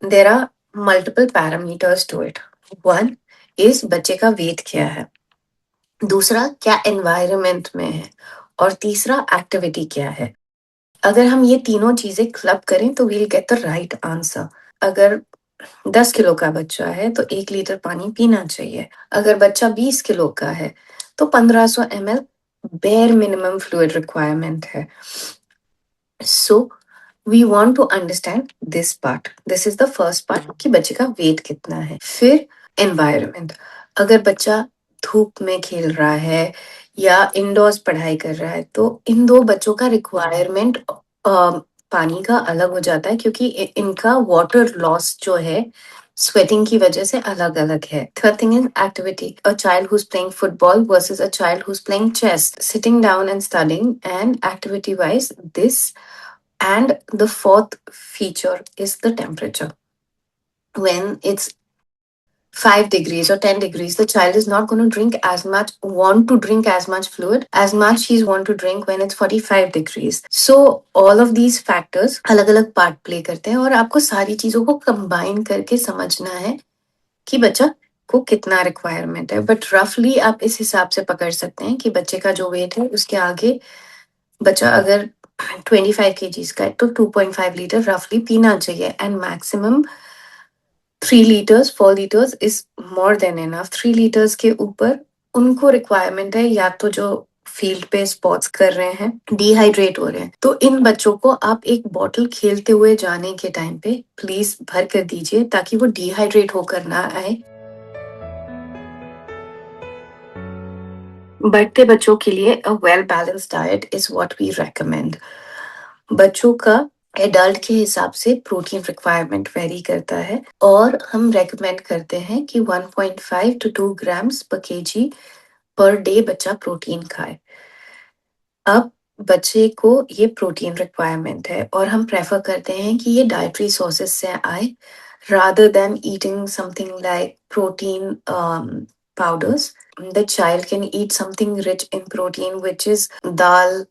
There are multiple parameters to it. One is बच्चे का wait क्या है, दूसरा क्या एनवायरनमेंट में है, और तीसरा एक्टिविटी क्या है। अगर हम ये तीनों चीजें क्लब करें तो we'll get the right answer. अगर 10 किलो का बच्चा है तो 1 लीटर पानी पीना चाहिए। अगर बच्चा 20 किलो का है तो 1500 ml bare minimum fluid requirement है। So we want to understand this part. This is the first part कि बच्चे का वेट कितना है। फिर एनवायरनमेंट, अगर बच्चा धूप में खेल रहा है या इंडोर्स पढ़ाई कर रहा है तो इन दो बच्चों का रिक्वायरमेंट पानी का अलग हो जाता है, क्योंकि इनका वाटर लॉस जो है स्वेटिंग की वजह से अलग अलग है। Third thing is activity, a child who is playing football versus a child who is playing chess, sitting down and studying and activity wise this. And the fourth feature is the temperature. When it's 5 degrees or 10 degrees, the child is not going to drink as much, want to drink as much fluid as much he's want to drink when it's 45 degrees. So all of these factors अलग अलग part play करते हैं और आपको सारी चीजों को combine करके समझना है कि बच्चा को कितना रिक्वायरमेंट है। बट रफली आप इस हिसाब से पकड़ सकते हैं कि बच्चे का जो वेट है उसके आगे बच्चा अगर 25 kgs का है तो 2.5 लीटर रफली पीना चाहिए। And maximum 3 liters 4 liters is more than enough. 3 liters के ऊपर उनको रिक्वायरमेंट है या तो जो फील्ड पे स्पोर्ट्स कर रहे हैं, डिहाइड्रेट हो रहे हैं, तो इन बच्चों को आप एक बॉटल खेलते हुए जाने के टाइम पे प्लीज भर कर दीजिए ताकि वो डिहाइड्रेट होकर ना आए। बढ़ते बच्चों के लिए a well balanced diet is what we recommend. बच्चों का एडल्ट के हिसाब से प्रोटीन रिक्वायरमेंट वेरी करता है और हम रेकमेंड करते हैं कि 1.5 to 2 ग्राम्स पर केजी पर डे बच्चा प्रोटीन खाए। अब बच्चे को ये प्रोटीन रिक्वायरमेंट है और हम प्रेफर करते हैं कि ये डाइटरी सोर्सेस से आए rather than eating something like protein powders. The child can eat something rich in protein, which is dal.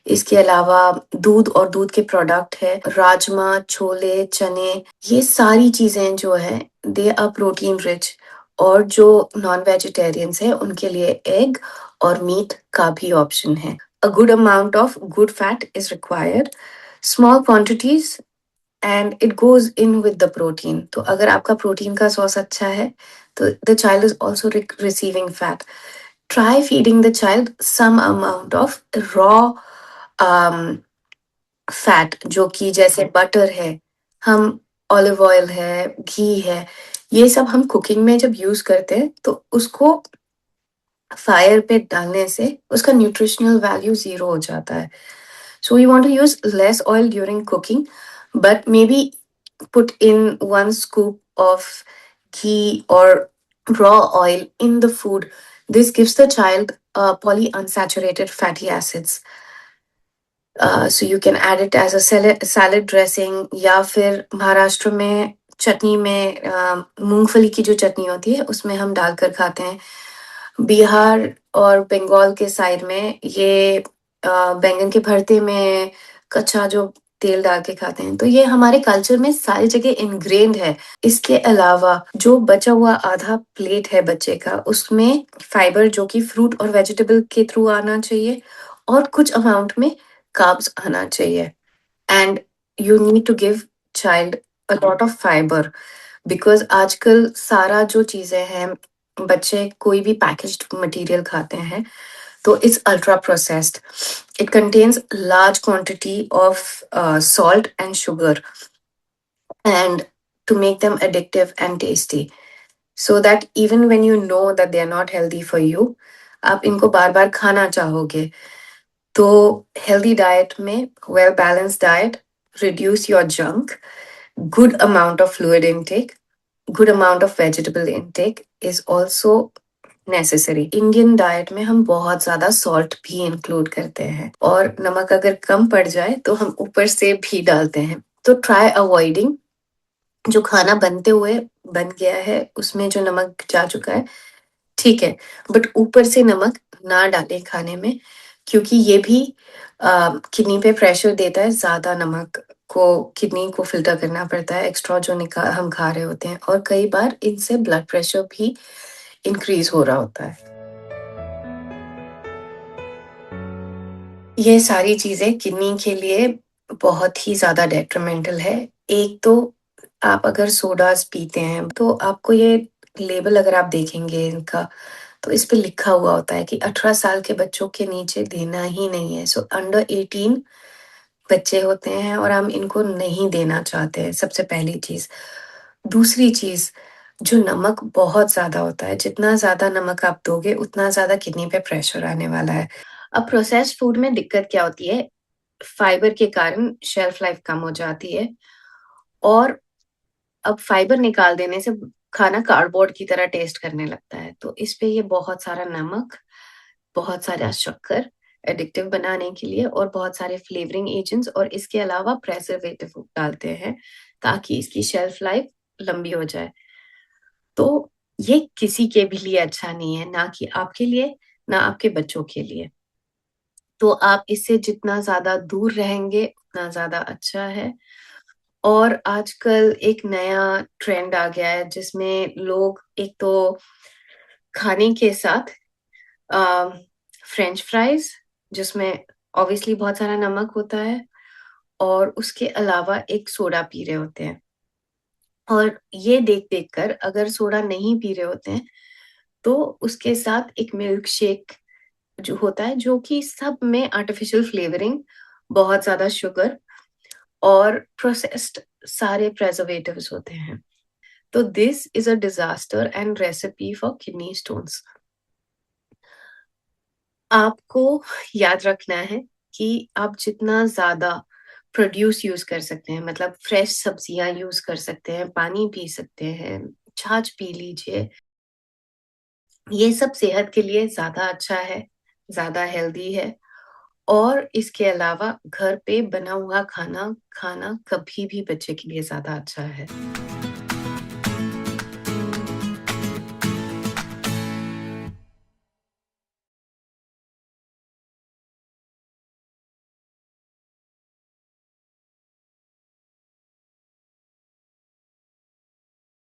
इसके अलावा दूध और दूध के प्रोडक्ट है, राजमा, छोले, चने, ये सारी चीजें जो है दे आर प्रोटीन रिच। और जो नॉन वेजिटेरियंस है उनके लिए एग और मीट का भी ऑप्शन है। A good amount of good fat is required, small quantities, and it goes in with the protein. तो अगर आपका प्रोटीन का सोर्स अच्छा है तो the child is also receiving fat. Try feeding the child some amount of raw fat, जो कि जैसे बटर है, हम ऑलिव ऑयल है, घी है, ये सब हम कुकिंग में जब यूज करते हैं तो उसको फायर पे डालने से उसका न्यूट्रिशनल वैल्यू 0 हो जाता है। So we want to use less oil during cooking, but maybe put in 1 scoop of ghee or raw oil in the food. This gives the child polyunsaturated fatty acids. So you can add it as a salad dressing, या फिर महाराष्ट्र में चटनी में मूंगफली की जो चटनी होती है उसमें हम डालकर खाते हैं। बिहार और बंगाल के साइड में ये बैंगन के भरते में कच्चा जो तेल डाल के खाते हैं, तो ये हमारे कल्चर में सारी जगह इनग्रेन्ड है। इसके अलावा जो बचा हुआ आधा प्लेट है बच्चे का, उसमें फाइबर जो कि फ्रूट और वेजिटेबल के थ्रू आना चाहिए और कुछ अमाउंट में कार्ब्स आना चाहिए। And you need to give child a lot of fibre, because आजकल सारा जो चीजें हैं बच्चे कोई भी पैकेज्ड मटेरियल खाते हैं तो it's ultra processed. It contains large quantity of salt and sugar, and to make them addictive and tasty, so that even when you know that they are not healthy for you, आप इनको बार बार खाना चाहोगे। तो healthy diet में well balanced diet, reduce your junk, good amount of fluid intake, good amount of vegetable intake is also necessary. Indian diet में हम बहुत ज्यादा सॉल्ट भी इंक्लूड करते हैं और नमक अगर कम पड़ जाए तो हम ऊपर से भी डालते हैं। तो ट्राई अवॉइडिंग, जो खाना बनते हुए बन गया है उसमें जो नमक जा चुका है ठीक है, बट ऊपर से नमक ना डालें खाने में, क्योंकि ये भी किडनी पे प्रेशर देता है ज्यादा नमक को किडनी को फ़िल्टर करना पड़ता है, एक्स्ट्रा जो हम खा रहे होते हैं और कई बार इनसे ब्लड प्रेशर भी इंक्रीज़ हो रहा होता है। ये सारी चीज़ें किडनी के लिए बहुत ही ज़्यादा डेट्रिमेंटल है। एक तो आप अगर सोडाज़ पीते हैं, तो आपको ये लेबल अगर आप देखेंगे इनका, तो इस पे लिखा हुआ होता है कि 18 साल के बच्चों के नीचे देना ही नहीं है। सो अंडर 18 बच्चे होते हैं और हम इनको नहीं देना चाहते हैं, सबसे पहली चीज़। दूसरी चीज़, जो नमक बहुत ज़्यादा होता है, जितना ज़्यादा नमक आप दोगे, उतना ज़्यादा किडनी पे प्रेशर आने वाला है। अब प्रोसेस्ड फूड में दिक्कत क्या होती है? फाइबर के कारण शेल्फ लाइफ कम हो जाती है और अब फाइबर निकाल देने से खाना कार्डबोर्ड की तरह टेस्ट करने लगता है। तो इस पे ये बहुत सारा नमक, बहुत सारा शक्कर एडिक्टिव बनाने के लिए और बहुत सारे फ्लेवरिंग एजेंट्स और इसके अलावा प्रिजर्वेटिव डालते हैं ताकि इसकी शेल्फ लाइफ लंबी हो जाए। तो ये किसी के भी लिए अच्छा नहीं है, ना कि आपके लिए, ना आपके बच्चों के लिए। तो आप इससे जितना ज़्यादा दूर रहेंगे, उतना ज़्यादा अच्छा है। और आजकल एक नया ट्रेंड आ गया है जिसमें लोग एक तो खाने के साथ अ, फ्रेंच फ्राइज़ जिसमें ऑब्वियसली बहुत सारा नमक होता है और उसके अलावा एक सोडा पी रहे होते हैं। और ये देख-देख कर अगर सोडा नहीं पी रहे होते हैं, तो उसके साथ एक मिल्क शेक जो होता है, जो कि सब में आर्टिफ़िशियल फ्लेवरिंग, बहुत ज़्यादा शुगर और प्रोसेस्ड सारे प्रिजर्वेटिव्स होते हैं। तो this is a disaster and recipe for kidney stones. आपको याद रखना है कि आप जितना ज़्यादा प्रोड्यूस यूज़ कर सकते हैं, मतलब फ्रेश सब्जियाँ यूज़ कर सकते हैं, पानी पी सकते हैं, छाछ पी लीजिए। ये सब सेहत के लिए ज़्यादा अच्छा है, ज़्यादा हेल्दी है और इसके अलावा घर पे बना हुआ खाना खाना कभी भी बच्चे के लिए ज़्यादा अच्छा है।